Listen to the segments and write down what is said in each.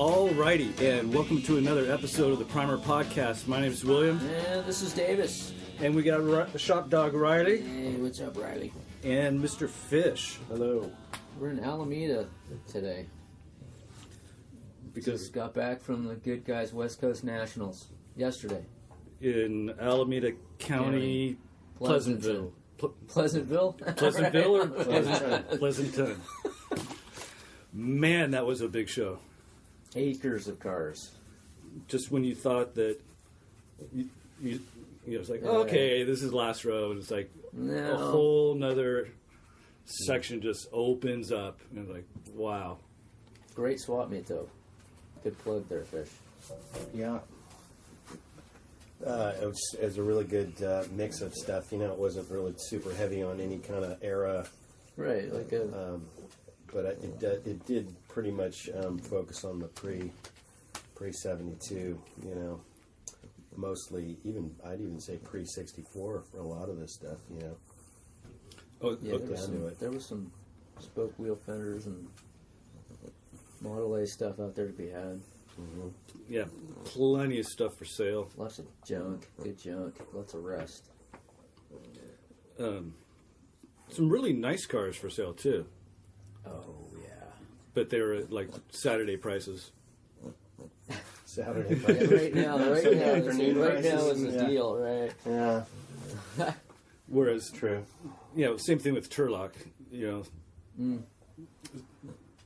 Alrighty, and welcome to another episode of the Primer Podcast. My name is William. And this is Davis. And we got the shop dog Riley. Hey, what's up, Riley? And Mr. Fish. Hello. We're in Alameda today. Because Just got back from the Goodguys West Coast Nationals yesterday. in Alameda County, Pleasantville. Pleasantville? Pleasantville or Pleasanton? Man, that was a big show. Acres of cars. Just when you thought that, you know, it's like, okay, this is last row, and it's like a whole nother section just opens up, and it's like, wow. Great swap meet, though. Good plug there, Fish. Yeah. It was a really good mix of stuff. You know, it wasn't really super heavy on any kind of era. Right, like a... But it did pretty much focus on the pre-72, you know. Mostly, I'd even say pre-64 for a lot of this stuff, you know. Oh, yeah, there was some spoke wheel fenders and Model A stuff out there to be had. Mm-hmm. Yeah, plenty of stuff for sale. Lots of junk, good junk, lots of rust. Some really nice cars for sale, too. Oh, yeah. But they were at, like, Saturday prices. Saturday. Right now is the deal, right? Yeah. Whereas, True. You know, same thing with Turlock. You know,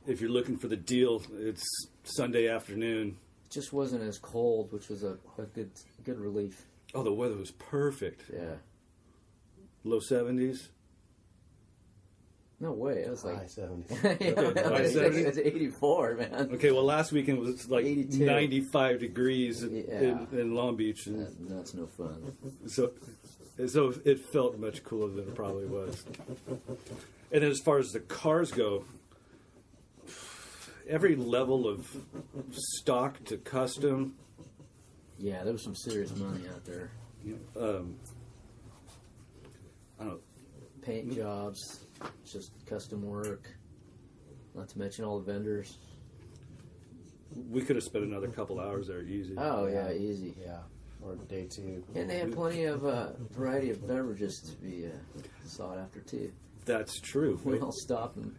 if you're looking for the deal, it's Sunday afternoon. It just wasn't as cold, which was a good relief. Oh, the weather was perfect. Yeah. Low 70s. No way. It was like High 70s. High 70s? It's 84, man. Okay, well, last weekend was like 82. 95 degrees in Long Beach. And That's no fun. so it felt much cooler than it probably was. And as far as the cars go, every level of stock to custom. Yeah, there was some serious money out there. I don't know. Paint jobs, just custom work. Not to mention all the vendors. We could have spent another couple hours there easy. Oh, yeah, easy. Yeah. Or day two. And they had plenty of variety of beverages to be sought after, too. That's true. We all stopped and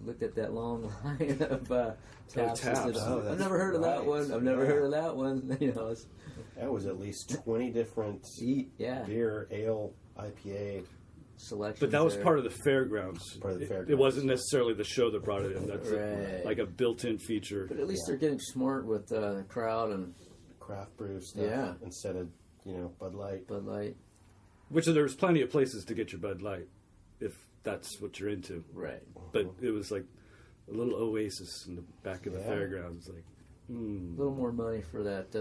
looked at that long line of taps. taps. I've never heard of that one. I've never heard of that one. You know, That was at least 20 different beer, ale, IPA selection. But that was part of the fairgrounds. Part of the fairgrounds. It wasn't necessarily the show that brought it in. That's like a built-in feature. But at least they're getting smart with the crowd and craft brew stuff instead of, Bud Light. Bud Light. Which there's plenty of places to get your Bud Light if that's what you're into. Right. But it was like a little oasis in the back of the fairgrounds. Like, A little more money for that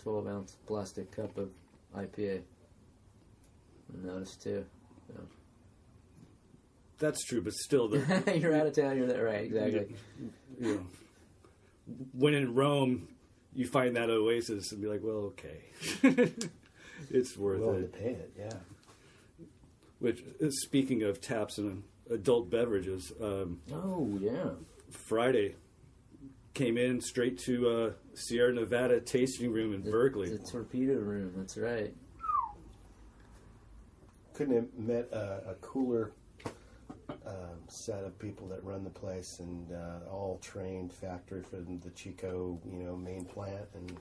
12-ounce plastic cup of IPA. I noticed too. So. That's true, but still, you're out of town. You're there, right? Exactly. You know, when in Rome, you find that oasis and be like, well, okay, it's worth Willing it. to pay it, yeah. Which, speaking of taps and adult beverages, Friday came in straight to Sierra Nevada tasting room in Berkeley. The torpedo room. That's right. Couldn't have met a cooler set of people that run the place, and all trained factory from the Chico, main plant, and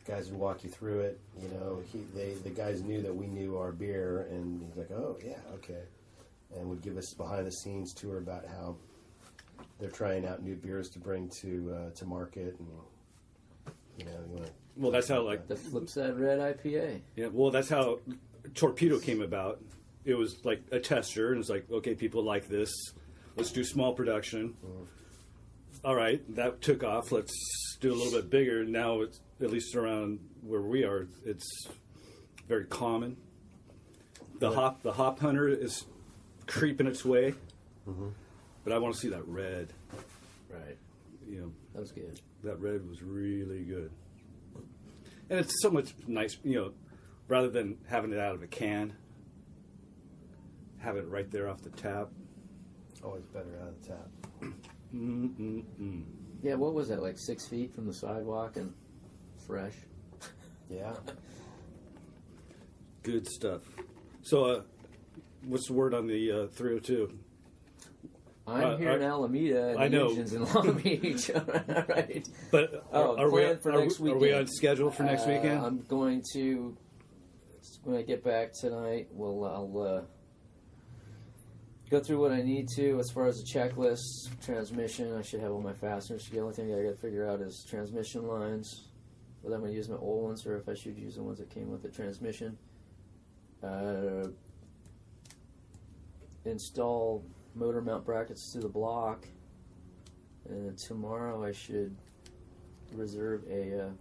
guys would walk you through it. The guys knew that we knew our beer, and he's like, "Oh yeah, okay," and would give us behind the scenes tour about how they're trying out new beers to bring to market, and you want. Well, that's how the Flipside Red IPA. Yeah, well, that's how Torpedo came about. It was like a tester, and it's like, okay, people like this. Let's do small production. All right, that took off. Let's do a little bit bigger. Now, it's, at least around where we are, it's very common. The hop hunter is creeping its way, but I want to see that red. Right. That was good. That red was really good, and it's so much nice. Rather than having it out of a can. Have it right there off the tap. Always better out of the tap. Yeah, what was that, like 6 feet from the sidewalk and fresh? Yeah. Good stuff. So, what's the word on the 302? I'm here in Alameda, and I know. the engine's in Long Beach. Right. But are we planned for next are weekend. we on schedule for next weekend? I'm going to, when I get back tonight, I'll go through what I need to as far as the checklist, transmission. I should have all my fasteners. The only thing I got to figure out is transmission lines, whether I'm going to use my old ones or if I should use the ones that came with the transmission. Install motor mount brackets to the block, and tomorrow I should reserve a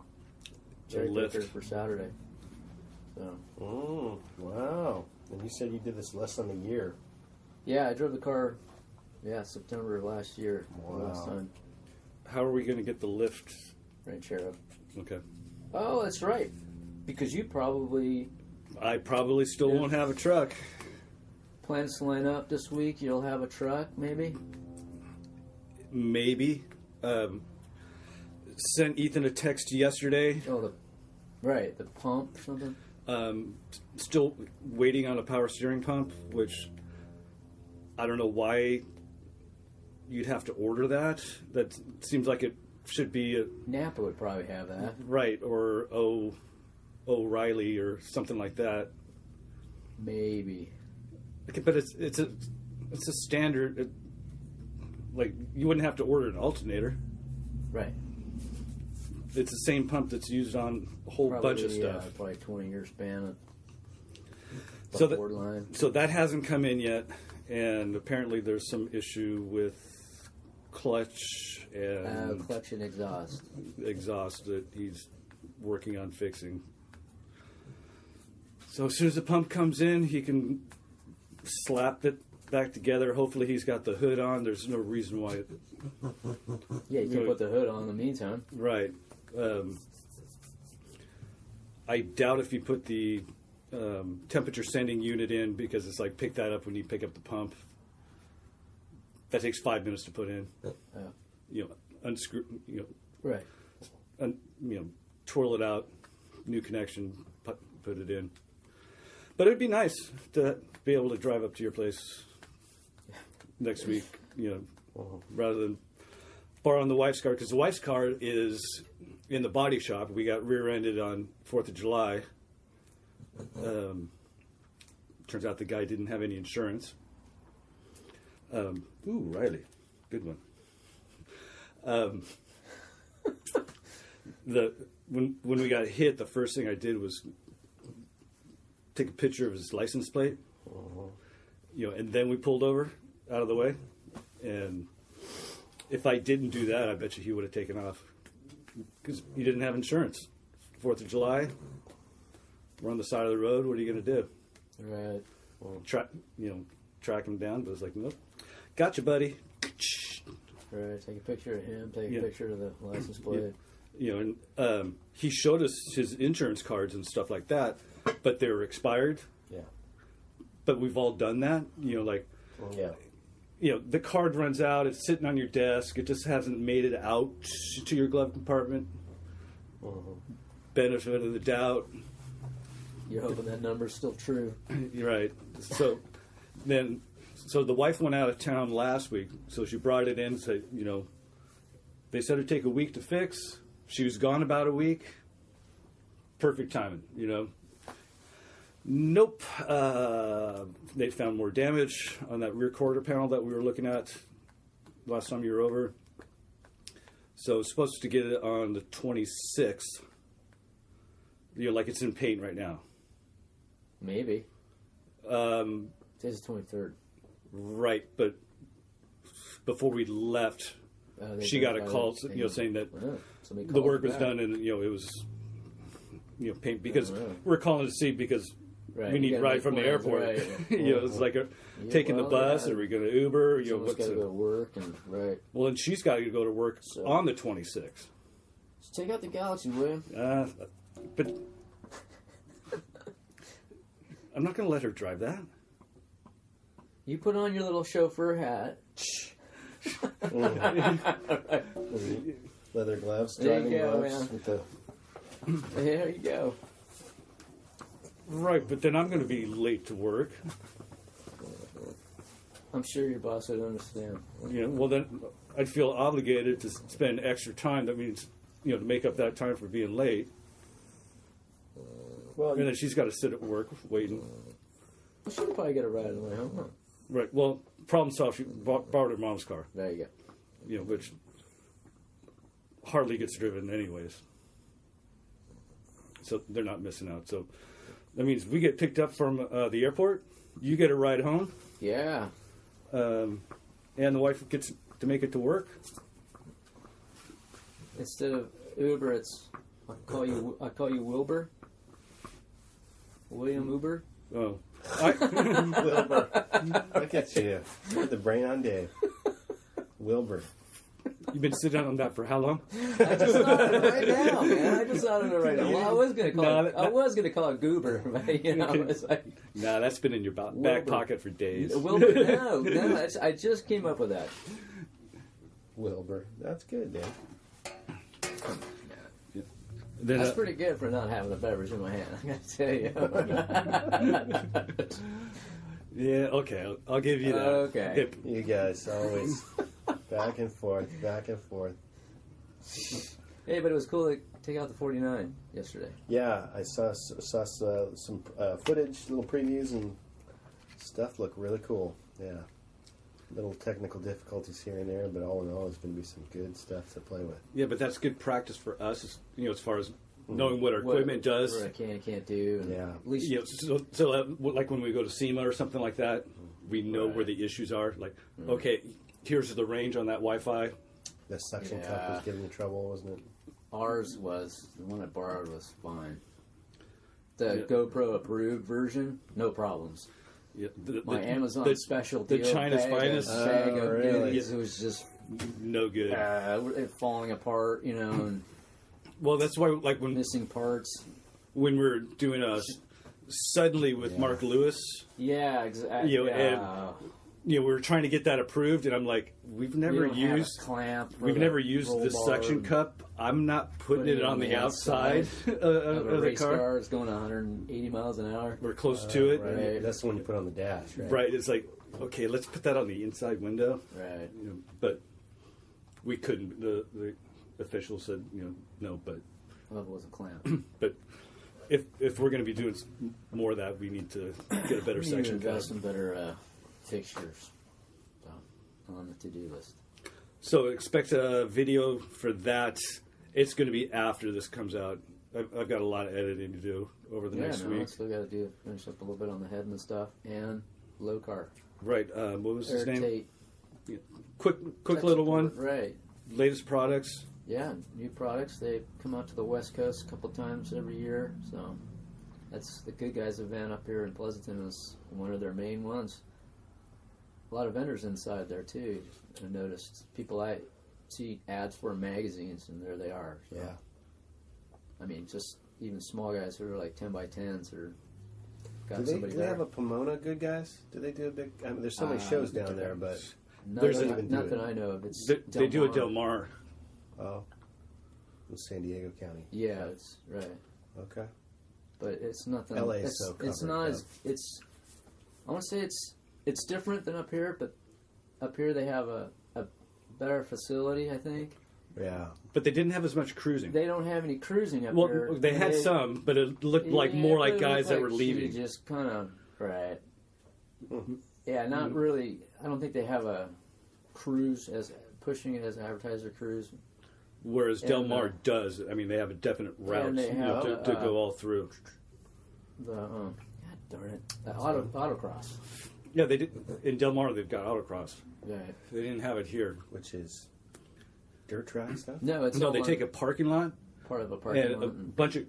cherry lift picker for Saturday. So, Wow. And you said you did this less than a year. yeah, I drove the car. Yeah, September of last year. Wow. Last time, How are we going to get the lift? right, Cherub. Okay. Oh, that's right. Because you probably I probably still won't have a truck. plans to line up this week. You'll have a truck, maybe. Maybe. Sent Ethan a text yesterday. Oh, the pump or something. Still waiting on a power steering pump, which I don't know why you'd have to order that. That seems like it should be Napa would probably have that. right, or O'Reilly or something like that. Maybe. Okay, but it's a standard. Like you wouldn't have to order an alternator. Right. It's the same pump that's used on a whole bunch of stuff. Probably 20-year span of So board line. So that hasn't come in yet, and apparently there's some issue with clutch and Clutch and exhaust. exhaust that he's working on fixing. So as soon as the pump comes in, he can slap it back together. Hopefully he's got the hood on. There's no reason why. Yeah, you can put the hood on in the meantime. Right. I doubt if you put the temperature sending unit in, because it's like pick that up when you pick up the pump. That takes 5 minutes to put in. You know, unscrew. You know, Right. twirl it out, new connection, put it in. But it'd be nice to be able to drive up to your place next week, rather than borrowing the wife's car, because the wife's car is in the body shop. We got rear-ended on 4th of July. Turns out the guy didn't have any insurance. Riley, good one. When we got hit, the first thing I did was take a picture of his license plate. And then we pulled over out of the way. And if I didn't do that, I bet you he would have taken off, because he didn't have insurance. 4th of July, we're on the side of the road. What are you going to do? Right. Track him down. But it's like, nope. Gotcha, buddy. Right. Take a picture of him. Take a picture of the license plate. And he showed us his insurance cards and stuff like that, but they were expired. Yeah. But we've all done that. The card runs out. It's sitting on your desk. It just hasn't made it out to your glove compartment. Benefit of the doubt. You're hoping that number's still true. You're right. So the wife went out of town last week, so she brought it in and said, they said it'd take a week to fix. She was gone about a week. Perfect timing, Nope. They found more damage on that rear quarter panel that we were looking at last time you were over. So it's supposed to get it on the 26th. Like it's in paint right now. Maybe. Today's the 23rd. Right, but before we left, she got a call, saying that the work was done, and it was, paint, because we're calling to see because we need a ride from the airport. Right. It's like taking the bus, or are we going to Uber? Someone's got to go to work, and right. Well, and she's got to go to work on the 26th. Just take out the Galaxy, will you? But I'm not going to let her drive that. You put on your little chauffeur hat. Leather gloves, There driving you go, gloves. man. With the, There you go. Right, but then I'm going to be late to work. I'm sure your boss would understand. Well then I'd feel obligated to spend extra time. That means, to make up that time for being late. well, And then she's got to sit at work waiting. She could probably get a ride on the way home. Huh? Right. Well, problem solved. She borrowed her mom's car. There you go. Which hardly gets driven anyways. So they're not missing out. So that means we get picked up from the airport. You get a ride home. Yeah. And the wife gets to make it to work. Instead of Uber, it's I call you Wilbur. William Uber. Oh, Wilbur. Look at you. With the brain on Dave. Wilbur. you've been sitting on that for how long? I just thought of it right now, man. I just thought of it right now. Well, I was gonna call No, it. I was gonna call it Goober, but it's like Nah, that's been in your back Wilbur. pocket for days. Wilbur. No. I just came up with that. Wilbur. That's good, Dave. Then, That's pretty good for not having a beverage in my hand. I gotta tell you. yeah, okay, I'll give you that. Okay. You guys always back and forth, back and forth. Hey, but it was cool to take out the 49 yesterday. Yeah, I saw some footage, little previews, and stuff looked really cool. Yeah. Little technical difficulties here and there, but all in all, there's going to be some good stuff to play with. Yeah, but that's good practice for us, as far as knowing what our equipment does. What I can and can't do. And Yeah. At least So like when we go to SEMA or something like that, we know Right. where the issues are. Like, okay, here's the range on that Wi-Fi. The suction cup was giving you trouble, wasn't it? ours was, the one I borrowed was fine. The Yeah. GoPro approved version, no problems. Yeah, My Amazon special the deal China's bag, finest? bag of Really? goodies, it was just no good. it falling apart, and Well, that's why, like when missing parts. we were doing a suddenly with Mark Lewis, Yeah, exactly. we were trying to get that approved, and I'm like, we've never used clamp. We've never used the suction cup. I'm not putting it on the outside of of a the race car. car. It's going 180 miles an hour. We're close to it. right. That's the one you put on the dash, right? Right. It's like, okay, let's put that on the inside window. Right. But we couldn't. The official said, no. But Well, it was a clamp. but if we're going to be doing more of that, we need to get a better We need to section cup. invest in better fixtures on the to-do list. So expect a video for that. It's going to be after this comes out. I've got a lot of editing to do over the next I week. still got to finish up a little bit on the head and stuff, and low car. Right. What was his name? Airdate. Quick little one. Right. Latest products. Yeah, new products. They come out to the West Coast a couple times every year. So that's the Goodguys event up here in Pleasanton is one of their main ones. A lot of vendors inside there too. I noticed people I see ads for in magazines, and there they are. So, Yeah. I mean, just even small guys who are like 10 by 10s or got Do they, somebody do they there. have a Pomona Good Guys? Do they do a big? I mean, there's so many shows down there, but There's a- not that I know of. It's They do a Mar. Del Mar. oh, in San Diego County. Yeah, it's right. Okay. But it's nothing. LA is it's, so it's covered, not as it's. I want to say it's different than up here, but up here they have a better facility. I think Yeah. But they didn't have as much cruising. they don't have any cruising up Well, here. they had some, but it looked like more like it guys looked that like were she leaving. Just kind of right. Mhm. Yeah, not really. I don't think they have a cruise as pushing it as an advertiser cruise. Whereas Del and, Mar does. I mean, they have a definite route and they have, to go all through. The God darn it, the autocross. Yeah, they did. In Del Mar, they've got autocross. Right. They didn't have it here. Which is dirt track stuff. No, it's No, all they on take a parking lot part of a parking and lot. a bunch of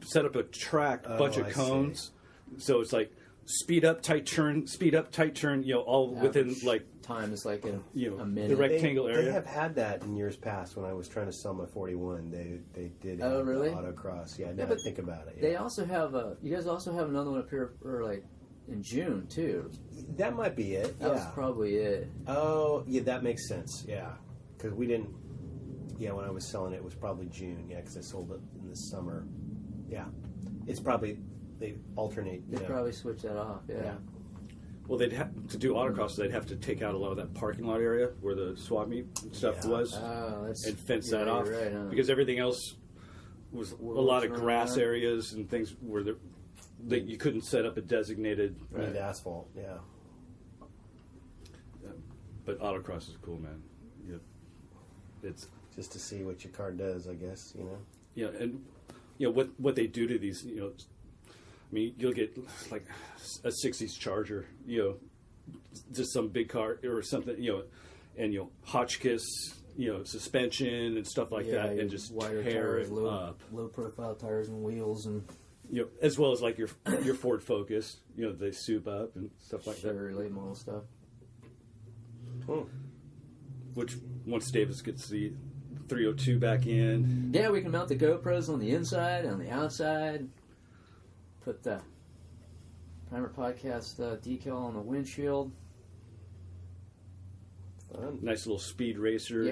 set up a track, Oh, bunch of I cones. So it's like speed up, tight turn, speed up, tight turn. All within Average like time is like a the minute. rectangle They area. have had that in years past when I was trying to sell my 41. They did Oh, have really? the autocross. Yeah, now but I think about it. They Yeah. also have you guys also have another one up here for like in June too. That might be it. That was probably it. Oh, yeah, that makes sense. Yeah, because we didn't. Yeah, when I was selling it was probably June. Yeah, because I sold it in the summer. Yeah, it's probably they alternate. They probably switch that off. Yeah. Well, they'd have to do autocross. They'd have to take out a lot of that parking lot area where the swap meet stuff was, and fence that off right, huh? because everything else was a lot of grass areas and things where that you couldn't set up a designated asphalt. Yeah. But autocross is cool, man. Yeah. It's just to see what your car does, I guess. You know. Yeah, and what they do to these, I mean, you'll get like a '60s Charger, just some big car or something, and Hotchkiss, suspension and stuff like that, and just wider tear tires, it up. Low profile tires and wheels, and as well as like your Ford Focus, they soup up and stuff like that. late model stuff. Which once Davis gets the 302 back in, yeah, we can mount the GoPros on the inside and on the outside. Put the Primer Podcast decal on the windshield. Fun. nice little speed racer,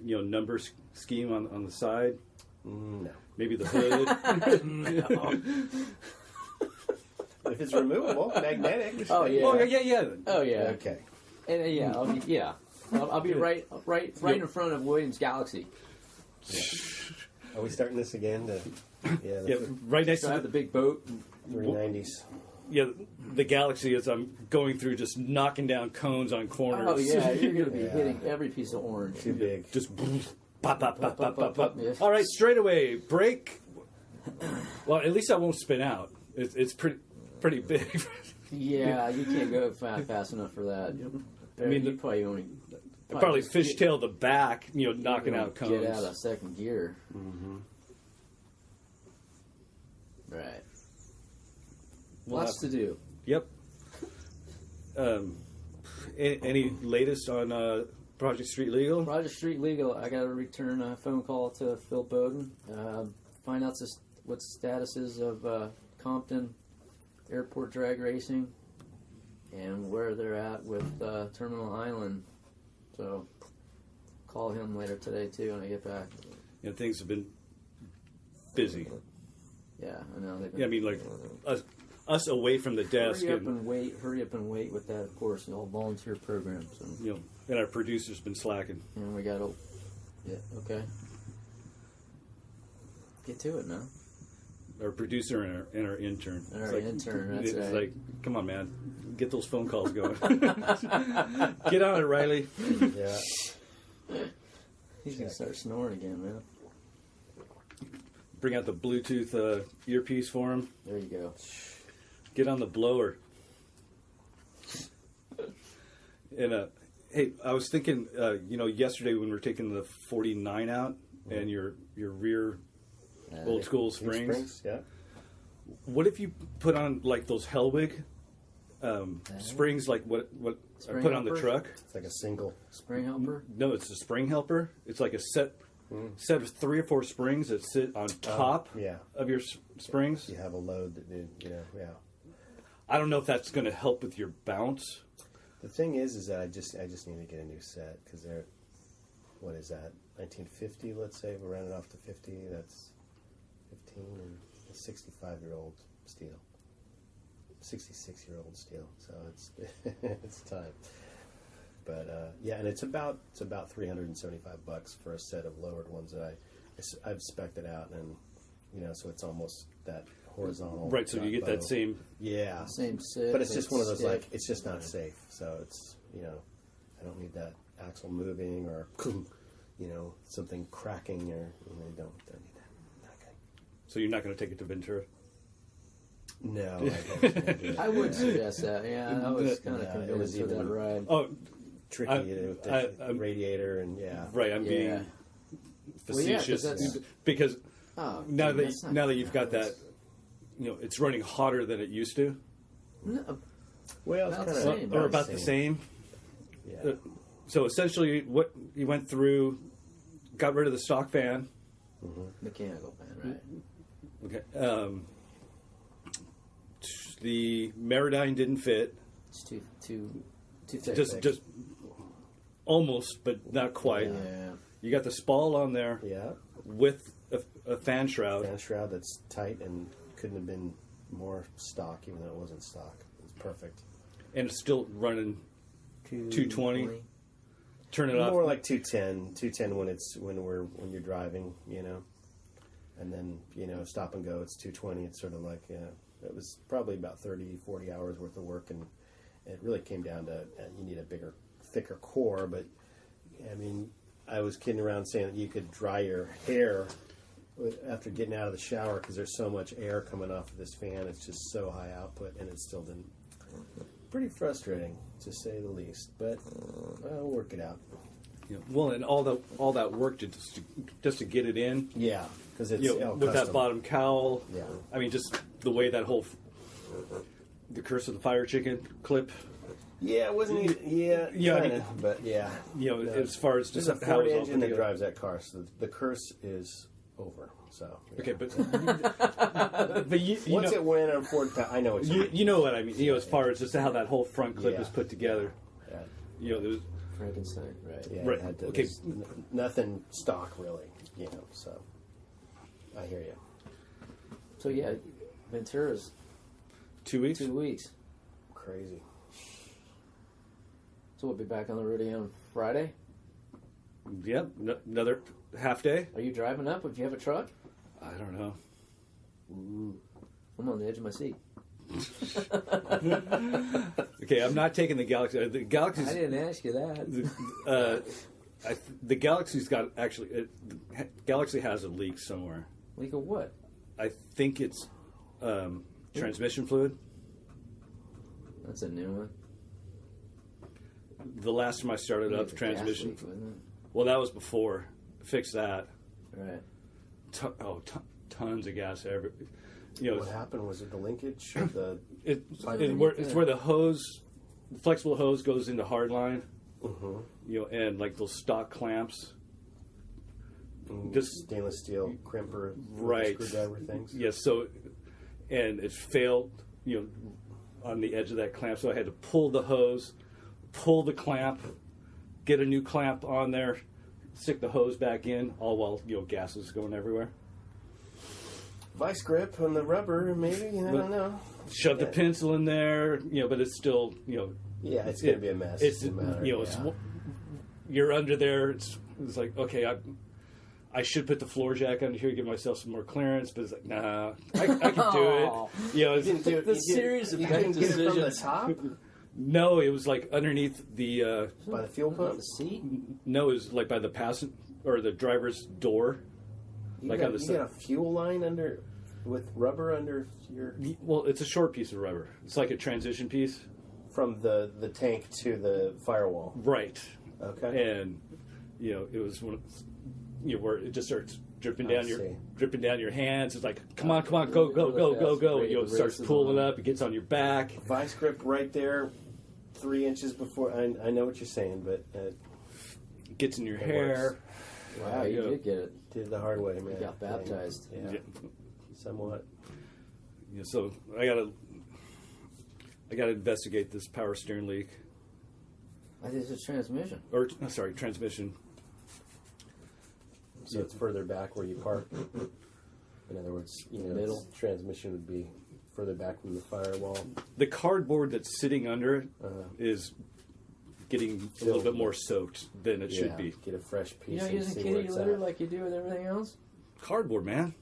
number scheme on the side. No. Maybe the hood. No. If it's removable, magnetic. Oh yeah. Oh yeah. Oh yeah. Okay. And I'll be right in front of Williams Galaxy. Yeah. Are we starting this again? Right next So I to have the big boat. 390s. Yeah, the Galaxy as I'm going through, just knocking down cones on corners. Oh yeah, you're going to be hitting every piece of orange. Too big. Just pop, pop, pop, pop, pop, pop. Yes. All right, straight away, brake. Well, at least I won't spin out. It's pretty big. Yeah, you can't go fast enough for that. I mean, you probably just fishtail the back, knocking out cones. Get out of second gear. Mm-hmm. Right. We'll Lots to do. Yep. Any latest on Project Street Legal? Project Street Legal. I got to return a phone call to Phil Bowden. Find out what the status is of Compton Airport drag racing and where they're at with Terminal Island. So call him later today too when I get back. Things have been busy. Yeah, I know. Yeah, I mean, like us away from the desk, Hurry up and wait with that. Of course, all volunteer programs. And, and our producer's been slacking. and we got to. Yeah. Okay. Get to it now. Our producer and our intern. And our intern, that's it's right. like, come on, man, get those phone calls going. Get on it, Riley. Yeah. He's gonna start snoring again, man. Bring out the Bluetooth earpiece for him. There you go. Get on the blower. And hey, I was thinking, yesterday when we were taking the 49 out and your rear old school springs. Yeah. What if you put on like those Hellwig springs, like what I put on the helper? truck? It's like a single. Spring helper. No, it's a spring helper. It's like a set of 3 or 4 springs that sit on top of your springs. You have a load that yeah. I don't know if that's going to help with your bounce. The thing is that I just need to get a new set because they're, what is that, 1950? Let's say we ran it off to 50. That's 15 and a 65-year-old steel, 66-year-old steel. So it's time. But and it's about $375 for a set of lowered ones that I've spec'd it out, and so it's almost that horizontal. Right, so you get that same. Yeah. Same sit. But it's just one of those it's just not safe. So it's I don't need that axle moving or something cracking or don't need that. Okay. So you're not going to take it to Ventura? No, I would suggest that. Yeah, I was kind of convinced with that ride. Oh, tricky with the radiator and right. I'm being facetious because now that you've got that, it's running hotter than it used to. No. Well, it's About kind the of same. Or about the same. Yeah. So essentially, what you went through, got rid of the stock fan. Mechanical fan, right? Okay. The Meridyne didn't fit. It's too thick. Just almost, but not quite. Yeah. You got the spall on there Yeah. with a fan shroud. Fan shroud that's tight and couldn't have been more stock, even though it wasn't stock. It's perfect. And it's still running 220. Turn it off. More like 210 when you're driving, you know. And then, you know, stop and go, it's 220. It's sort of like, it was probably about 30, 40 hours worth of work, and it really came down to you need a bigger, thicker core. But, I mean, I was kidding around saying that you could dry your hair after getting out of the shower because there's so much air coming off of this fan. It's just so high output, and it still didn't. Pretty frustrating, to say the least, but I'll work it out. Yeah. Well, and all that work just to get it in. Yeah, because it's with custom. that bottom cowl. Yeah. I mean, just the way that whole the Curse of the Fire Chicken clip. Yeah, it wasn't. Yeah, Yeah, I kinda, mean, but yeah. You know, as far as There's just a how Ford it's all engine put that together. drives that car, so the curse is over. So yeah. Okay, but you Once know, it went on Ford, I know what you mean. you know what I mean. You know, as far as just how that whole front clip Yeah. is put together. Yeah, You know, there's Frankenstein, right? yeah, Right, it had to, okay. there's nothing stock really, you know. So I hear you. So yeah, Ventura's 2 weeks. 2 weeks. Crazy. So we'll be back on the road again on Friday. Yep, another half day. Are you driving up if you have a truck? I don't know. Ooh. I'm on the edge of my seat. Okay, I'm not taking the Galaxy. The Galaxy's I didn't ask you that. the Galaxy's got actually. Galaxy has a leak somewhere. Leak of what? I think it's transmission fluid. That's a new one. The last time I started up, It's a transmission. gas leak, wasn't Well, that was before. Fix that. it? Right. Tons of gas every. You know, What happened was it the linkage? The it's underneath where the hose, the flexible hose goes into hardline. Mhm. You know, and like those stock clamps. Mm, Just stainless steel crimper, with the right. screwdriver things. Yes. So, and it failed. You know, on the edge of that clamp, so I had to pull the hose, pull the clamp, get a new clamp on there, stick the hose back in, all while gas is going everywhere. Vice grip on the rubber, maybe. I don't know. Shove the Yeah. pencil in there, but it's still, Yeah, it's going to be a mess. It's no matter, it's yeah. you're under there. It's like, okay, I should put the floor jack under here to give myself some more clearance, but it's like, nah, I can do it. It's, You didn't do it. The you series of you bad couldn't get it from the decisions. top no, it was like underneath the. by the fuel On pump. the seat? No, it was like by the or the driver's door. You Like got, on the you side. got a fuel line under with rubber under your Well, it's a short piece of rubber. It's like a transition piece. from the tank to the firewall. Right. Okay. And it was when where it just starts dripping I down see. your hands. It's like, come on, go. It starts pulling up. It gets on your back. Vice grip right there, 3 inches before. I know what you're saying, but Gets in your It hair. Wow, you Yeah. did get it. did it the hard way, man. You got baptized. Yeah, Yeah. somewhat. So I gotta investigate this power steering leak, I think it's a transmission. or sorry, transmission. So it's further back where you park. In other words, Middle. its transmission would be further back from the firewall. The cardboard that's sitting under it Uh-huh. is getting a little bit more soaked than it should be. Get a fresh piece. You're not and using see where kitty it's litter at. like you do with everything else? Cardboard, man.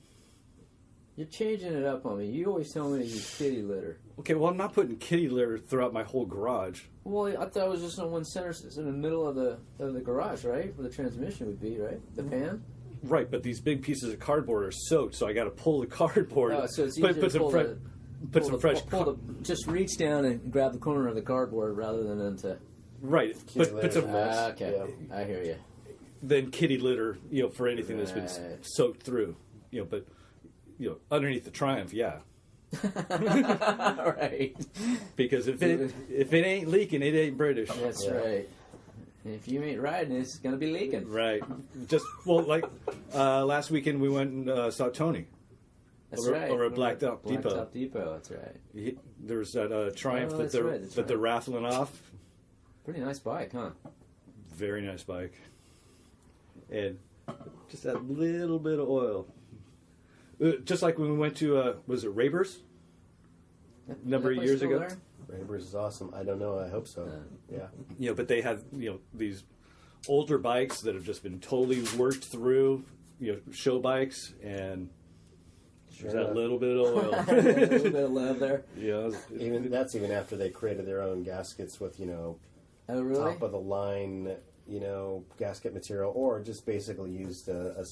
You're changing it up on me. You always tell me to use kitty litter. Okay, well, I'm not putting kitty litter throughout my whole garage. Well, I thought it was just on one center, it's in the middle of the garage, right? Where the transmission would be, right? The pan? Right, but these big pieces of cardboard are soaked, so I got to pull the cardboard. Oh, so it's easier to pull just reach down and grab the corner of the cardboard rather than into... Right, Kitty put litter. some okay, Yeah. I hear you. then kitty litter, for anything that's been Right. soaked through, but underneath the Triumph, yeah, Right. because if it ain't leaking, it ain't British. That's Yeah. right. And if you ain't riding, it's going to be leaking. Right, just like last weekend we went and saw Tony. That's over, right. over at Blacktop Depot. Blacktop Depot. That's right. There was that Triumph that they're that's they're raffling off. Pretty nice bike, huh? Very nice bike, and just that little bit of oil. Just like when we went to was it Raber's? A number of years ago. Raber's is awesome. I don't know. I hope so. Yeah. You know, but they have these older bikes that have just been totally worked through. Show bikes, and there's that little bit of oil. A little bit of love there. Yeah. That's even after they created their own gaskets with Oh, really? top of the line gasket material, or just basically used a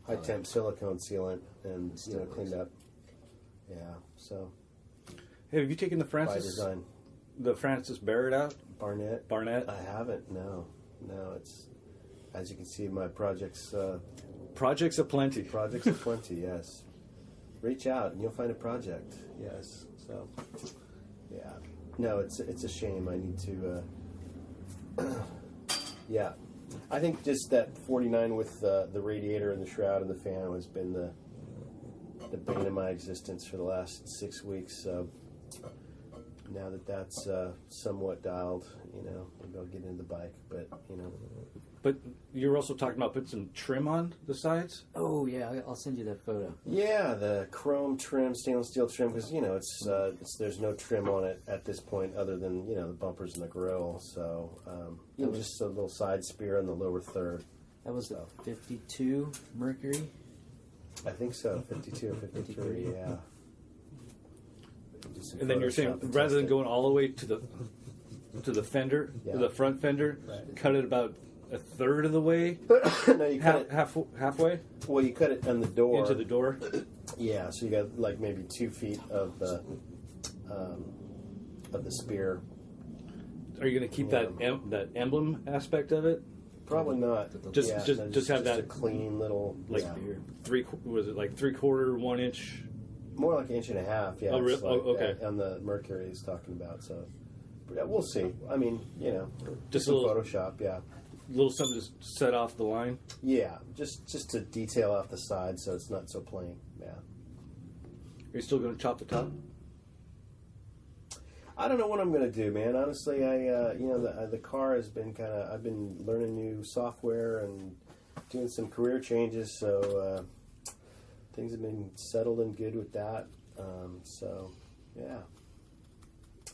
high temp silicone sealant and cleaned up. Yeah. So. Hey, have you taken the By Francis design. Barrett out? Barnett? I haven't. No. It's, as you can see, my projects. Projects aplenty. Projects aplenty. Yes. Reach out and you'll find a project. Yes. So. Yeah. No, it's a shame. I need to. Yeah. I think just that 49 with the radiator and the shroud and the fan has been the bane of my existence for the last 6 weeks. So now that that's somewhat dialed, maybe I'll get into the bike. But But you were also talking about putting some trim on the sides. Oh yeah, I'll send you that photo. yeah, the chrome trim, stainless steel trim, because it's there's no trim on it at this point other than the bumpers and the grill. So just a little side spear on the lower third. That was the 52 Mercury. I think so, 52 or 53. Yeah. And then you're saying rather than going all the way to the fender, Yeah. the front fender, Right. cut it about a third of the way, no, you cut it. halfway Well, you cut it on the door. into the door. Yeah, so you got like maybe 2 feet of the spear. Are you going to keep that emblem aspect of it? Probably not. Just- Yeah, just- no, just have that a clean little Like yeah. 3/4, 1 inch? More like 1.5 inches. Yeah. Oh, it's really? like Oh, okay. that on the Mercury he's talking about. So we'll see. I mean, Just some a little- Photoshop. Yeah. Little something to set off the line. Yeah. Just to detail off the side so it's not so plain. Yeah. Are you still going to chop the top? I don't know what I'm going to do, man. Honestly, the car has been I've been learning new software and doing some career changes, so things have been settled and good with that. So, yeah.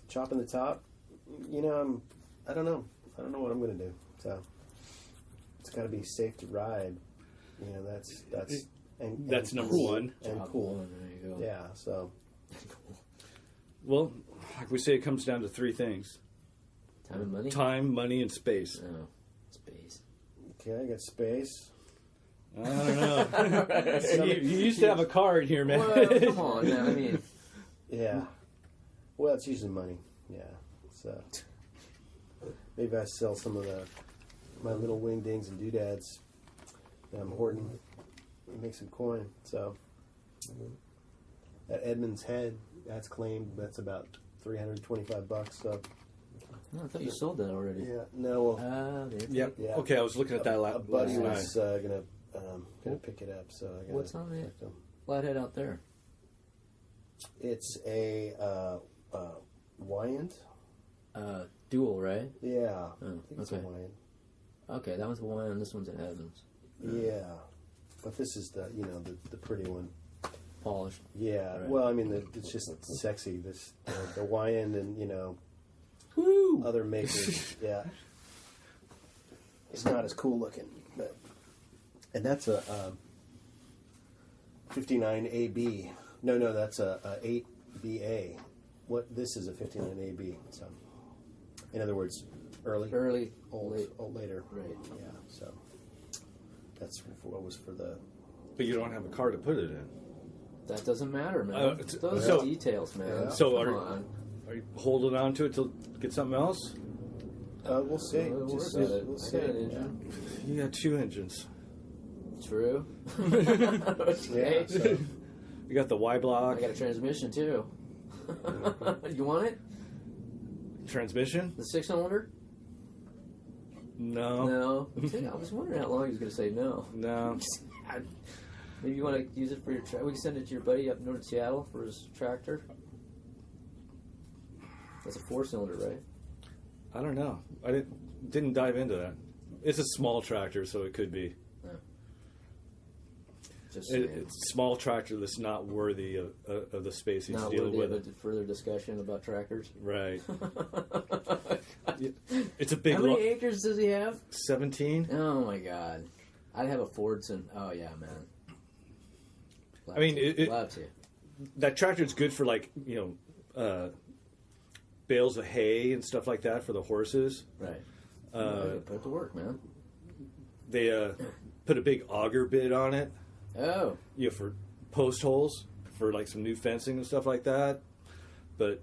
Chopping the top, I don't know. I don't know what I'm going to do. So, it's got to be safe to ride. That's number cool, one. And Job cool. one, there you go. Yeah, so. Well, like we say, it comes down to 3 things: Time and money. time, money, and space. Oh, space. Okay, I got space. I don't know. you used to have a car in here, man. Well, come on, now, I mean, Yeah. Well, it's usually money. Yeah. So maybe I sell some of my little wingdings and doodads that I'm hoarding and make some coin. So that Edmund's head, that's claimed. That's about $325. So I thought you sold that already. yeah. No. Well, There. Yep. Yeah. Okay, I was looking at that a last buddy night. was gonna pick it up. So I gotta What's on it? check them. Flathead out there. It's a Wyand. Dual, right? Yeah. Oh, I think it's a okay. Wyand. Okay, that one's the one, and this one's at Evans. Yeah, but this is the the pretty one. Polished. Yeah, Right. well, I mean, it's just sexy. This the Wyand and Woo! other makers. Yeah, it's not as cool looking, but and that's a 59 AB. No, that's a 8 BA. What this is a 59 AB. So, in other words, Early, old, late. old later. Right. Yeah. So that's what was for the. But you don't have a car to put it in. That doesn't matter, man. It's- Those so- details, man. Yeah. So Come are on. you holding on to it to get something else? We'll see. We'll Just work with it. we'll I see. got an engine. You got 2 engines. True. Yeah. Okay. So, You got the Y I block got a transmission too. You want it? transmission. The 6-cylinder? No, No. I was wondering how long he was going to say no. no. Maybe you want to use it for your we can send it to your buddy up north Seattle for his tractor. That's a 4-cylinder, right? I don't know. I didn't dive into that. It's a small tractor, so it could be. Yeah. Just It's a small tractor that's not worthy of the space he's not dealing worthy with. of a further discussion about tractors. Right. It's a big. How many acres does he have? 17. Oh my God! I'd have a Fordson. Oh yeah, man. I mean, love to. That tractor's good for bales of hay and stuff like that for the horses. Right. Put it to work, man. They put a big auger bit on it. Oh. For post holes for like some new fencing and stuff like that. But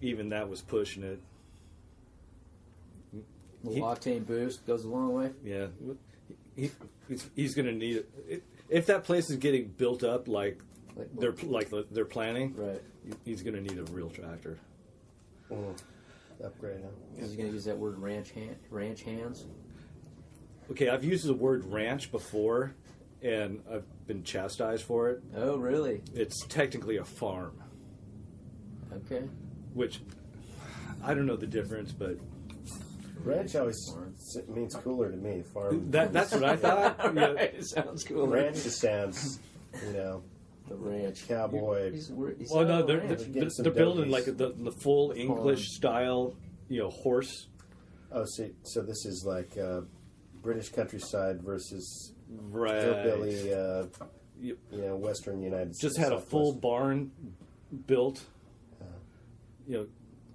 even that was pushing it. A little octane boost goes a long way. Yeah. He's going to need it. If that place is getting built up like they're planning, right? He's going to need a real tractor. Upgrade him. He's going to use that word ranch hands. Okay, I've used the word ranch before, and I've been chastised for it. Oh, really? It's technically a farm. Okay. Which, I don't know the difference, but... Ranch always means cooler to me. Farm. That's what I thought. Right, it sounds cool. Ranch just sounds, the ranch. Cowboy. He's Well, no, they're building doggies. like the full English style, horse. Oh, so this is like British countryside versus Right. hillbilly, Western United States. Just had a full barn built.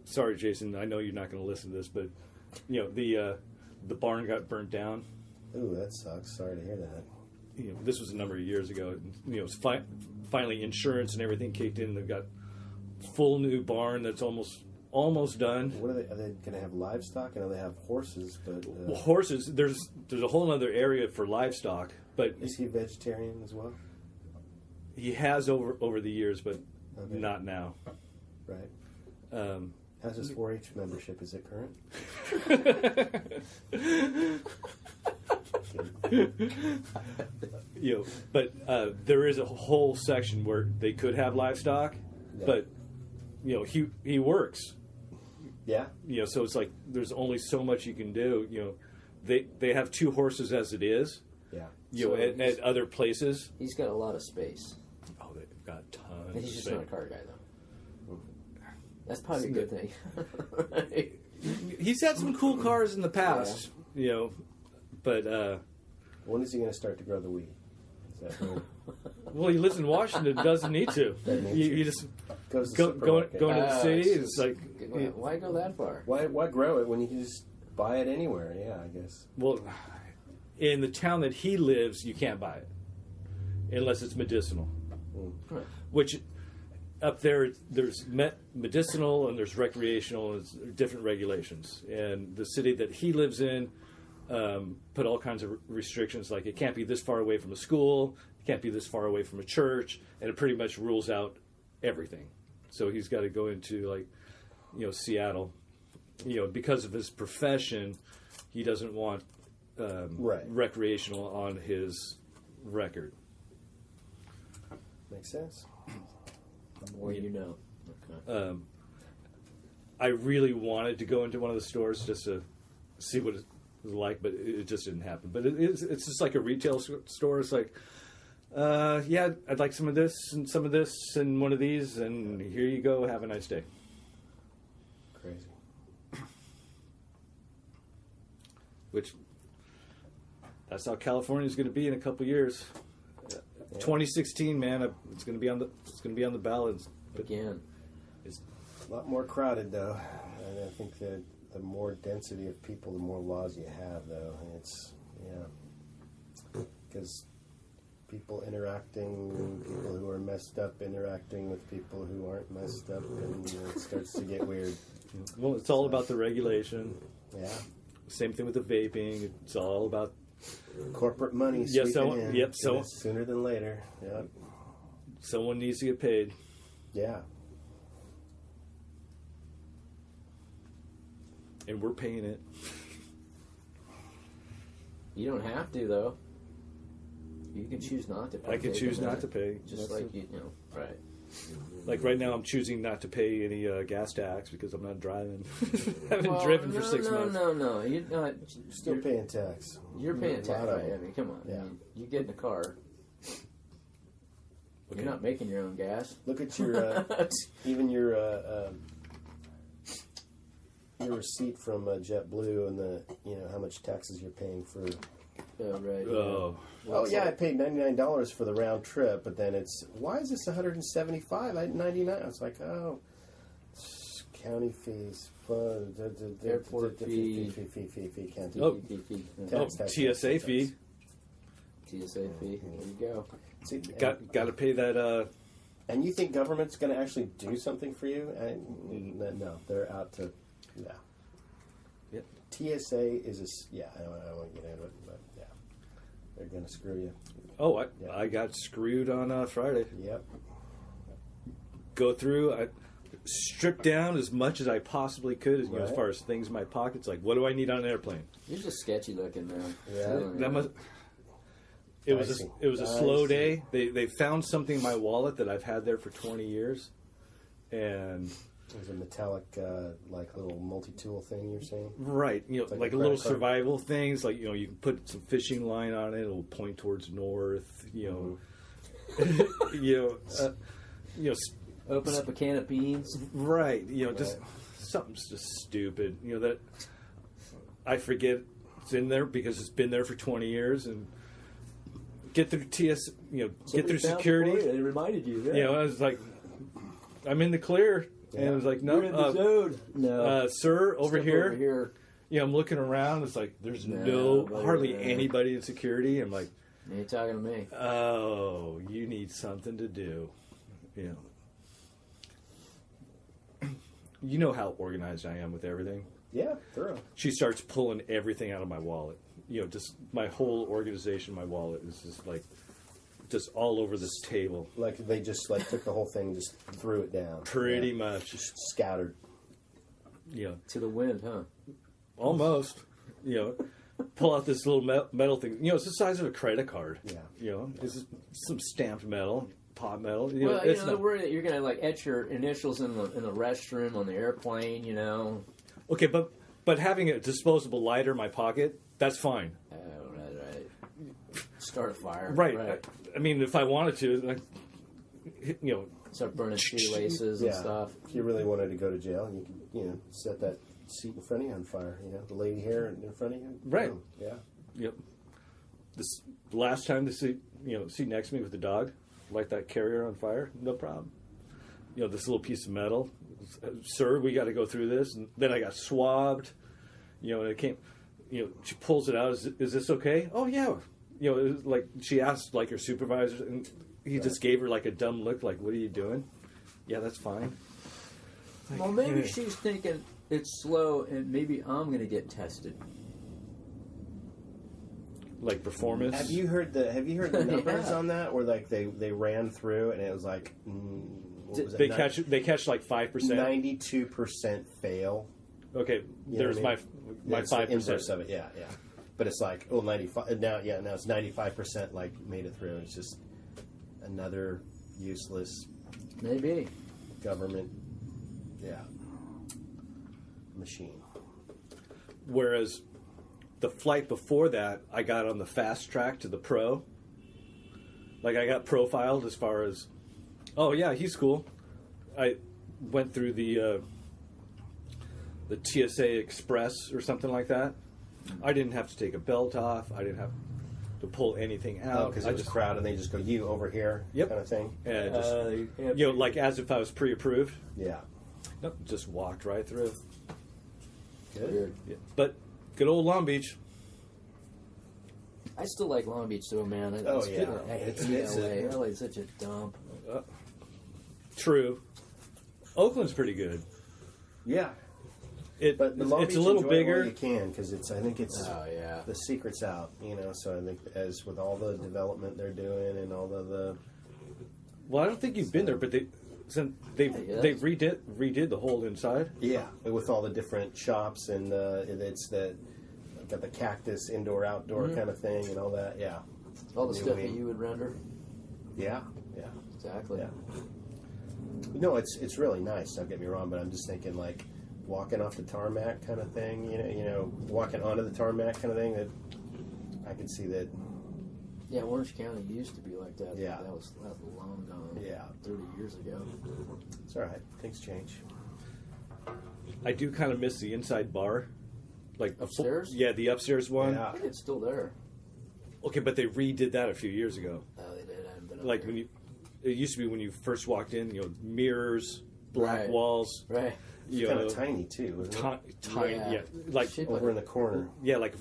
Sorry, Jason, I know you're not going to listen to this, but the barn got burnt down. Ooh, that sucks. Sorry to hear that. This was a number of years ago. It was finally insurance and everything kicked in. They've got full new barn that's almost done. What are they going to have livestock? I know they have horses, but Well, horses. There's a whole other area for livestock, but is he vegetarian as well? he has over the years, but Okay. not now. Right. Um, How's his 4-H membership? Is it current? But there is a whole section where they could have livestock, Yeah. but he works. Yeah. So it's like there's only so much you can do. They have 2 horses as it is. Yeah. So At other places. He's got a lot of space. Oh, they've got tons. And he's of just space. not a car guy, though. That's probably a good thing. Right? He's had some cool cars in the past. But When is he going to start to grow the weed? Is that well, he lives in Washington. Doesn't need to. You just goes to go to supermarket. the city. It's like Why go that far? Why grow it when you can just buy it anywhere? Yeah, I guess. well, in the town that he lives, you can't buy it unless it's medicinal. Right. Which up there's medicinal and there's recreational and it's different regulations. And the city that he lives in put all kinds of restrictions, like it can't be this far away from a school, it can't be this far away from a church, and it pretty much rules out everything. So he's got to go into Seattle, because of his profession, he doesn't want recreational on his record. Makes sense. Or Okay. I really wanted to go into one of the stores just to see what it was like, but it just didn't happen. But it's just like a retail store. It's like, I'd like some of this and one of these, and here you go. Have a nice day. Crazy. Which, that's how California is going to be in a couple years. 2016, man, it's going to be on the ballots Again. It's a lot more crowded, though. And I think that the more density of people, the more laws you have, though. And it's because people who are messed up interacting with people who aren't messed up, and it starts to get weird. Well, it's all about the regulation. Yeah. Same thing with the vaping. It's all about Corporate money Yes, sweeping in. yep, so- Sooner than later. Yep. someone needs to get paid. Yeah. And we're paying it. You don't have to, though. You can choose not to pay. I can choose not to pay. Just like you know, right. Like right now, I'm choosing not to pay any gas tax because I'm not driving. I haven't driven for 6 months. No. You're not. Still paying tax. You're paying tax, A lot of right? I them. mean, come on. Yeah. I mean, you get in a car. Okay. You're not making your own gas. Look at your even your receipt from JetBlue and the how much taxes you're paying for. Oh, right. Oh. Oh yeah, I paid $99 for the round trip, but then it's why is this $175? I had $99. It's like county fees, Airport fee, county Oh. fee, TSA fee. TSA fee. There you go. See, Got to pay that. and you think government's going to actually do something for you? No, they're out to. Yeah. Yep. TSA is I won't get into it, but yeah, they're going to screw you. Oh, Yeah. I got screwed on Friday. Yep. Go through. I stripped down as much as I possibly could, as Right. far as things in my pockets. Like, what do I need on an airplane? You're just sketchy looking, man. Yeah. That must. It was Dicey. it was a slow Dicey. day. They found something in my wallet that I've had there for 20 years, and There's a metallic, like little multi-tool thing you're saying? right, Like like a a little credit card? survival things. Like you can put some fishing line on it. It'll point towards north. Open up a can of beans. Right. Just Right. something's just stupid. That I forget it's in there because it's been there for 20 years and get through TS. Get through security. They reminded you. I was like, I'm in the clear, and it was like, no, You're in the zone. No, sir, over Step here. Over here. I'm looking around. It's like there's Nobody hardly there. anybody in security. I'm like, You ain't talking to me. oh, you need something to do. You know how organized I am with everything. Yeah, thorough. She starts pulling everything out of my wallet. Just my whole organization, my wallet is just all over this table. Like they just took the whole thing and just threw it down. Pretty Yeah. much. Just scattered. To the wind, huh? Almost. Pull out this little metal thing. It's the size of a credit card. Yeah. It's just some stamped metal, pot metal. Well, It's they're worried that you're gonna etch your initials in the restroom on the airplane. okay, but having a disposable lighter in my pocket, that's fine. Oh, right. Start a fire. Right. I mean, if I wanted to, Start burning shoelaces Yeah. and stuff. If you really wanted to go to jail, you could, set that seat in front of you on fire. The lady here in front of you. Right. Boom. Yeah. Yep. This last time the seat next to me with the dog, light that carrier on fire, no problem. This little piece of metal, sir, we got to go through this, and then I got swabbed. And it came. She pulls it out. Is this okay? Oh yeah. It was like she asked like her supervisor, and he just gave her like a dumb look, like, "What are you doing?" Yeah, that's fine. Like, Well, maybe she's thinking it's slow, and maybe I'm gonna get tested. like performance. Have you heard the numbers Yeah. on that? Where like they ran through and it was like what was They it? catch like 5%. 92% fail. Okay, You know there's what I mean? my It's the 5%. inverse of it. Yeah. But it's like 95 now. Yeah, now it's 95% like made it through. It's just another useless Maybe. government. Yeah. Machine. Whereas the flight before that, I got on the fast track to the pro. Like I got profiled as far as, oh yeah, he's cool. I went through the TSA Express or something like that. I didn't have to take a belt off. I didn't have to pull anything out. Because I it was just crowded and they just go, you over here, Yep. kind of thing. and just, like as if I was pre-approved. Yeah. Nope, just walked right through. Good. Weird. Yeah. But good old Long Beach. I still like Long Beach, though, man. Oh, It's yeah. good. I hate It's LA. LA is such a dump. True. Oakland's pretty good. Yeah. But But the Long it's Beach, a little enjoy it while bigger. you can, because I think it's Oh, yeah. the secret's out, So I think as with all the development they're doing and all the Well, I don't think you've been there, but they redid the whole inside. with all the different shops and it's got the cactus indoor outdoor kind of thing and all that. Yeah. All the New stuff that wing. you would render. Yeah. Exactly. Yeah. No, it's really nice. Don't get me wrong, but I'm just thinking like walking off the tarmac kind of thing. You know, walking onto the tarmac kind of thing. That I could see that. Yeah, Orange County used to be like that. Yeah. That was long gone. Yeah. 30 years ago. It's all right. Things change. I do kind of miss the inside bar, like Upstairs? Yeah, the upstairs one. Yeah. I think it's still there. Okay, but they redid that a few years ago. Oh, they did. I haven't been up Like there. when it used to be when you first walked in, mirrors, black Right. walls, Right. you Kind know, of tiny too, isn't it? tiny, Yeah. yeah, like Shit. Over in the corner. yeah, like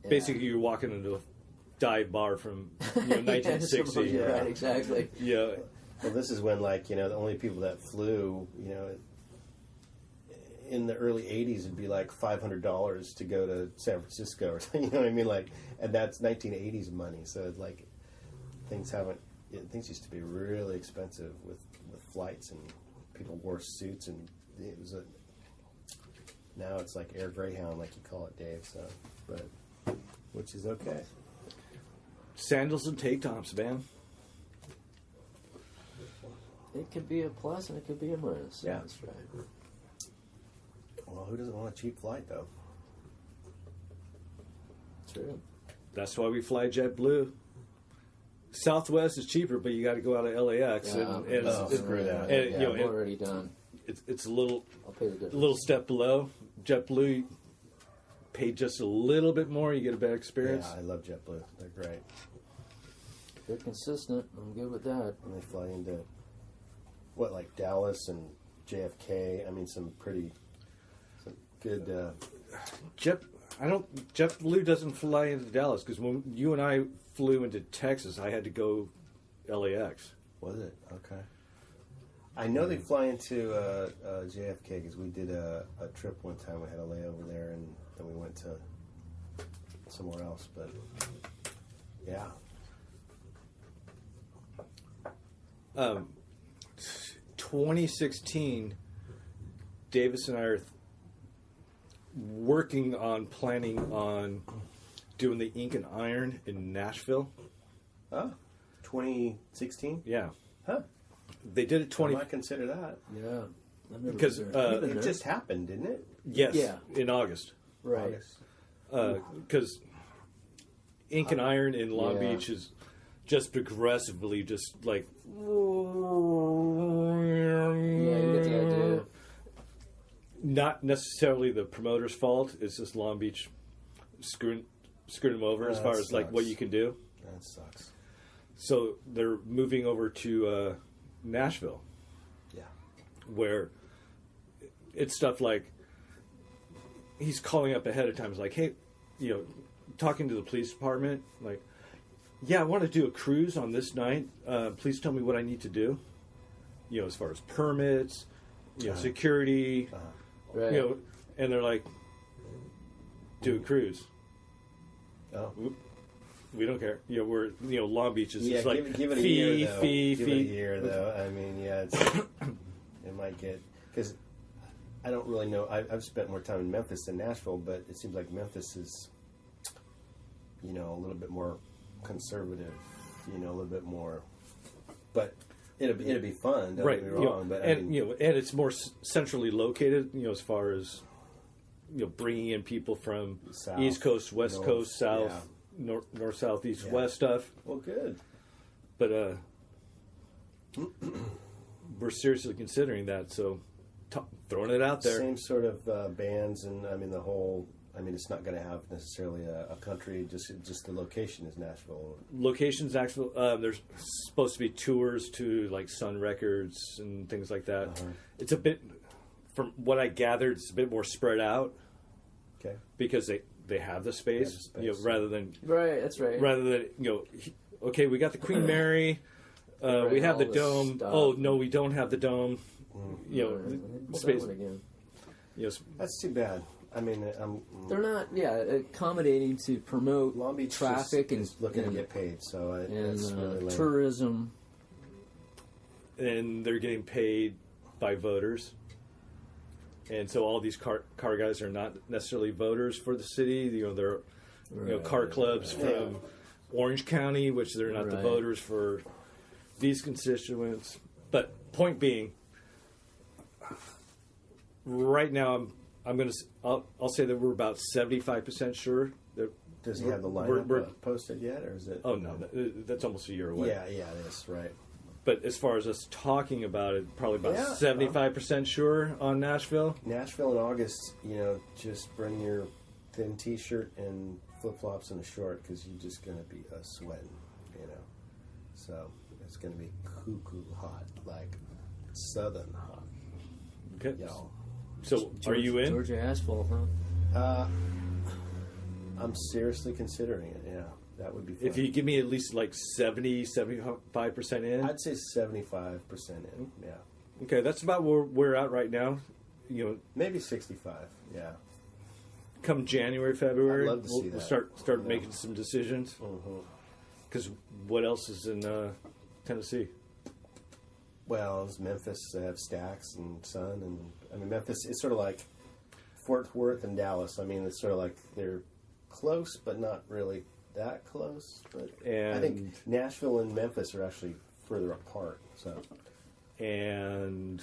basically you're walking into a dive bar from 1960. Yeah, right, exactly. Yeah, Well, this is when the only people that flew, in the early '80s, it'd be like $500 to go to San Francisco, or you know what I mean? And that's 1980s money. So it's like things used to be really expensive with flights, and people wore suits, and it was now it's like Air Greyhound, like you call it, Dave. So, but which is okay. sandals and tank tops, man. It could be a plus and it could be a minus. Yeah. That's right. Well, who doesn't want a cheap flight though? True. That's why we fly JetBlue. Southwest is cheaper, but you got to go out of LAX, Yeah. and it's, screw that. and, Yeah, you know, I'm and already done. it's a little I'll pay the difference. little step below JetBlue. You pay just a little bit more, you get a better experience. Yeah, I love JetBlue. They're great. They're consistent. I'm good with that. And they fly into like Dallas and JFK. I mean, some good. JetBlue doesn't fly into Dallas because when you and I flew into Texas, I had to go LAX. Was it okay? I know they fly into JFK because we did a trip one time. We had a layover there, and then we went to somewhere else. But yeah, 2016, Davis and I are working on planning on doing the Ink and Iron in Nashville. 2016. Yeah, Huh? they did it I 20 might consider that. Yeah. I've never because been there. You've been It there. just happened, didn't it? yes, Yeah. in August. Right. August. Because Ink and Iron in Long Yeah. Beach is just progressively just like Yeah, you get the idea. not necessarily the promoter's fault. It's just Long Beach screwing them over as That far as like what sucks. you can do. That sucks. So they're moving over to Nashville, Yeah. where it's stuff like he's calling up ahead of time. He's like, hey, talking to the police department, like, yeah, I want to do a cruise on this night. Please tell me what I need to do. As far as permits, security, Right. and they're like, do a cruise. Oh. We don't care. We're Long Beach is Yeah, just like give it a fee, year though. fee, Give fee. it a year though. I mean, yeah, it might get because I don't really know. I've spent more time in Memphis than Nashville, but it seems like Memphis is, a little bit more conservative. A little bit more, but it'll be fun. Don't Right, get me wrong, but I and mean, and it's more centrally located. As far as bringing in people from South, East Coast, West North, Coast, South, yeah. North, South, East, Yeah. West stuff. well, good. But we're seriously considering that. So throwing it out there. Same sort of bands, and I mean the whole. I mean, it's not going to have necessarily a country. Just the location is Nashville. Locations, actually, there's supposed to be tours to like Sun Records and things like that. Uh-huh. It's a bit, from what I gathered, it's a bit more spread out Okay. because they have the space, They have the space. rather than Right, that's right. okay, we got the Queen Mary, we Right, have the all this dome. stuff. Oh no, we don't have the dome. Right. Pull that Space. one again. That's too bad. I mean, They're not, accommodating to promote Long Beach traffic is looking and to get paid, so and it's really lame. tourism. And they're getting paid by voters. And so all these car guys are not necessarily voters for the city. They're car clubs right. from Orange County, which they're not the Right. voters for these constituents. But point being, right now I'll say that we're about 75% sure that. Does he have the lineup posted yet, or is it? Oh no, that's almost a year away. Yeah, it is, right. But as far as us talking about it, probably about Yeah. 75% sure on Nashville. Nashville in August, just bring your thin T-shirt and flip-flops and a short, because you're just going to be sweating, So it's going to be cuckoo hot, like southern hot, Okay. y'all. So are you in? Georgia asphalt, huh? I'm seriously considering it, yeah. That would be fun. If you give me at least like 75% in. I'd say 75% in, yeah. Okay, that's about where we're at right now. Maybe 65, yeah. Come January, February, I'd love to see we'll that. start making some decisions. Because what else is in Tennessee? Well, it's Memphis. They have Stax and Sun, and Memphis. It's sort of like Fort Worth and Dallas. It's sort of like they're close, but not really that close. But I think And Nashville and Memphis are actually further apart. So, and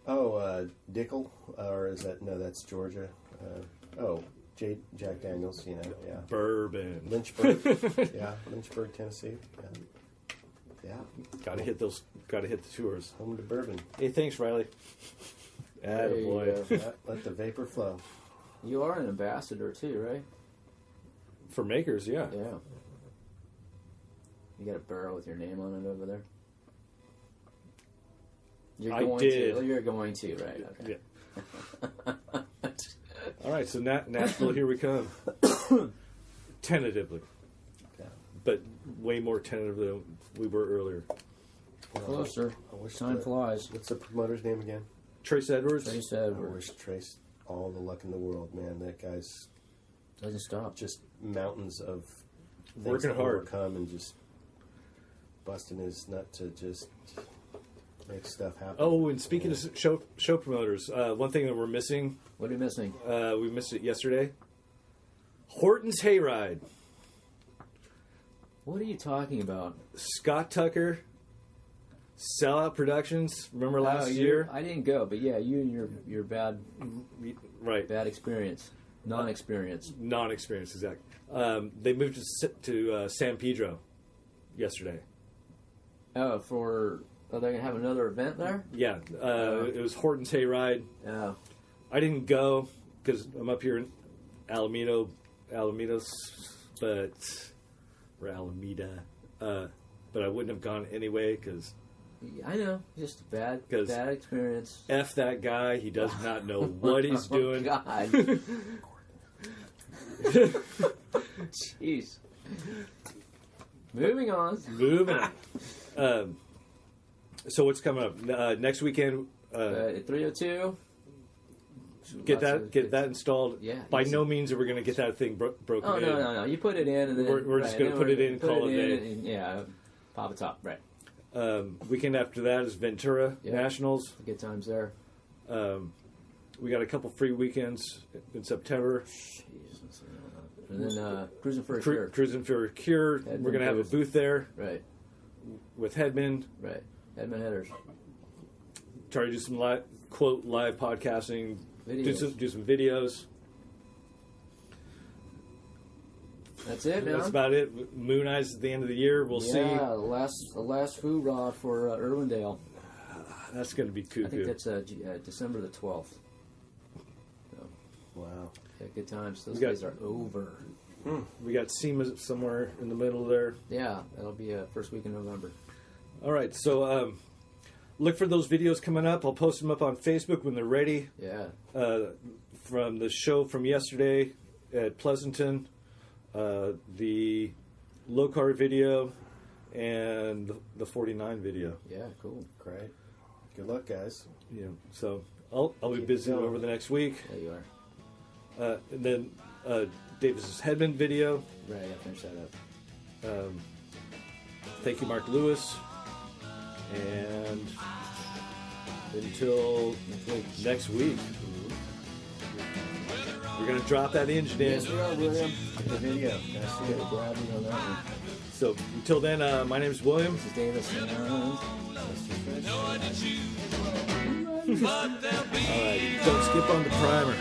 Dickel, or is that no? That's Georgia. Jack Daniels. Yeah. bourbon. Lynchburg, yeah, Lynchburg, Tennessee. Yeah. Got to hit the tours. Home to bourbon. Hey, thanks, Riley. There you Attaboy. go. Yeah, let the vapor flow. You are an ambassador too, right? For makers, yeah. Yeah. You got a barrel with your name on it over there. You're I going did. to. You're going to, right? Okay. Yeah. All right, so Nashville, here we come. Tentatively, Yeah. but way more tentative than we were earlier. Closer. I wish Time the- flies. What's the promoter's name again? Trace Edwards. Trace I Edwards. wish Trace all the luck in the world, man. That guy's Doesn't stop. just mountains of things Working to hard. overcome and just busting his nut to just make stuff happen. Oh, and speaking of show promoters, one thing that we're missing, What are you missing? we missed it yesterday. Horton's Hayride. What are you talking about? Scott Tucker, Sellout Productions. Remember last year? I didn't go, but yeah, you and your bad Right. experience, non-experience. Non-experience, exactly. They moved to San Pedro yesterday. Oh, are they gonna have another event there? Yeah, it was Horton's Hayride. Oh, I didn't go because I'm up here in Alameda, but I wouldn't have gone anyway because I know, just bad 'Cause- experience. F that guy. He does not know what he's doing. Oh, God. Jeez. Moving on. Moving on. So what's coming up next weekend? 302. Get that installed. Yeah, By easy. no means are we going to get that thing broken Oh in. no! You put it in, and then We're just gonna then put we're it in, gonna call put it a in, day. and, yeah, pop a top. Right. Weekend after that is Ventura Yeah. Nationals. Good times there. We got a couple free weekends in September. Jesus. And then cruising for a cure. Cruising for a Cure. Headman We're going to have a booth. booth there Right. with Headman. Right. Headman headers. Try to do some live podcasting. Videos. Do some videos. That's it, man. That's about it. Moon Eyes at the end of the year. We'll see. Yeah, the last hoorah for Irwindale. That's going to be I think cuckoo. that's December the 12th. So, Wow. yeah, good times. Those We got- days are over. We got SEMA somewhere in the middle there. Yeah, that'll be first week in November. All right, so look for those videos coming up. I'll post them up on Facebook when they're ready. Yeah. From the show from yesterday at Pleasanton, the low car video, and the 49 video. Yeah, cool. Great. Good luck, guys. Yeah, so I'll be Keep busy going. over the next week. There you are. And then Davis's Headman video. Right, I finished that up. Thank you, Mark Lewis. And until next week. We're gonna drop that engine in. Yes, we are, William. Get the video. Can I see Get it? a grabbing on that one. So until then, my name is William. This is Davis and Mr. Fish. All right, don't skip on the primer.